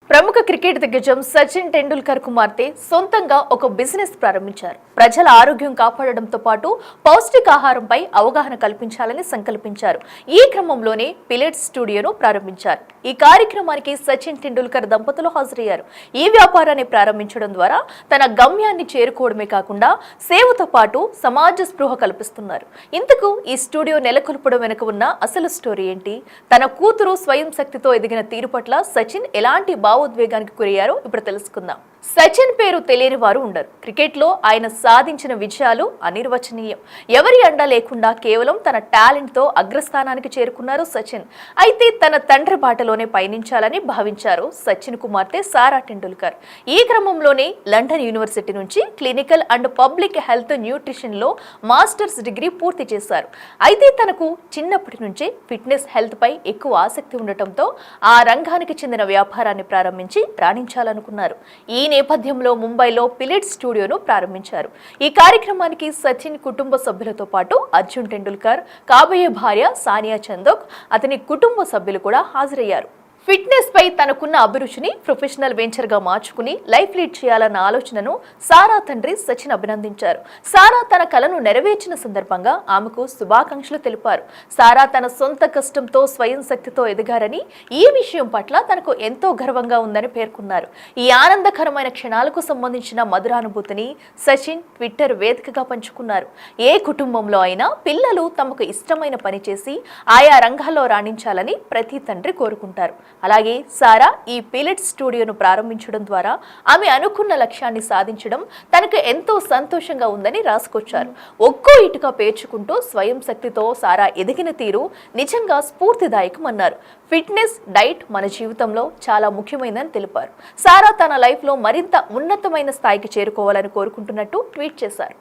ప్రముఖ క్రికెట్ దిగ్గజం సచిన్ టెండూల్కర్ కుమార్తె సొంతంగా ఒక బిజినెస్ ప్రారంభించారు. ప్రజల ఆరోగ్యం కాపాడడంతో పాటు పౌష్టికాహారంపై అవగాహన కల్పించాలని సంకల్పించారు. ఈ క్రమంలోనే పిల్లెట్స్ స్టూడియోను ప్రారంభించారు. ఈ కార్యక్రమానికి సచిన్ టెండూల్కర్ దంపతులు హాజరయ్యారు. ఈ వ్యాపారాన్ని ప్రారంభించడం ద్వారా తన గమ్యాన్ని చేరుకోవడమే కాకుండా సేవతో పాటు సమాజ స్పృహ కల్పిస్తున్నారు. ఇంతకు ఈ స్టూడియో నెలకొల్పడం వెనుక ఉన్న అసలు స్టోరీ ఏంటి? తన కూతురు స్వయం శక్తితో ఎదిగిన తీరు పట్ల సచిన్ ఎలాంటి భావోద్వేగానికి గురయ్యారో ఇప్పుడు తెలుసుకుందాం. సచిన్ పేరు తెలియని వారు ఉండరు. క్రికెట్ లో ఆయన సాధించిన విజయాలు అనిర్వచనీయం. ఎవరి అండ లేకుండా కేవలం తన టాలెంట్ తో అగ్రస్థానానికి చేరుకున్నారు సచిన్. అయితే తన తండ్రి బాటలోనే పయనించాలని భావించారు సచిన్ కుమార్తె సారా టెండూల్కర్. ఈ క్రమంలోనే లండన్ యూనివర్సిటీ నుంచి clinical and public health nutrition లో మాస్టర్స్ డిగ్రీ పూర్తి చేశారు. అయితే తనకు చిన్నప్పటి నుంచే ఫిట్నెస్ హెల్త్ పై ఎక్కువ ఆసక్తి ఉండటంతో ఆ రంగానికి చెందిన వ్యాపారాన్ని ప్రారంభించి రాణించాలనుకున్నారు. ఈ నేపథ్యంలో ముంబైలో పిల్లెట్స్ స్టూడియోను ప్రారంభించారు. ఈ కార్యక్రమానికి సచిన్ కుటుంబ సభ్యులతో పాటు అర్జున్ టెండూల్కర్, కాబోయే భార్య సానియా చందోక్, అతని కుటుంబ సభ్యులు కూడా హాజరయ్యారు. ఫిట్నెస్ పై తనకున్న అభిరుచిని ప్రొఫెషనల్ వెంచర్ గా మార్చుకుని లైఫ్ లీడ్ చేయాలన్న ఆలోచనను సారా తండ్రి సచిన్ అభినందించారు. సారా తన కలను నెరవేర్చిన సందర్భంగా ఆమెకు శుభాకాంక్షలు తెలిపారు. సారా తన సొంత కష్టంతో స్వయం శక్తితో ఎదిగారని, ఈ విషయం పట్ల తనకు ఎంతో గర్వంగా ఉందని పేర్కొన్నారు. ఈ ఆనందకరమైన క్షణాలకు సంబంధించిన మధురానుభూతిని సచిన్ ట్విట్టర్ వేదికగా పంచుకున్నారు. ఏ కుటుంబంలో అయినా పిల్లలు తమకు ఇష్టమైన పని చేసి ఆయా రంగాల్లో రాణించాలని ప్రతి తండ్రి కోరుకుంటారు. అలాగే సారా ఈ పిల్లెట్స్ స్టూడియోను ప్రారంభించడం ద్వారా ఆమె అనుకున్న లక్ష్యాన్ని సాధించడం తనకు ఎంతో సంతోషంగా ఉందని రాసుకొచ్చారు. ఒక్కో ఇటుక పేర్చుకుంటూ స్వయం శక్తితో సారా ఎదిగిన తీరు నిజంగా స్ఫూర్తిదాయకమన్నారు. ఫిట్నెస్, డైట్ మన జీవితంలో చాలా ముఖ్యమైనదని తెలిపారు. సారా తన లైఫ్ లో మరింత ఉన్నతమైన స్థాయికి చేరుకోవాలని కోరుకుంటున్నట్టు ట్వీట్ చేశారు.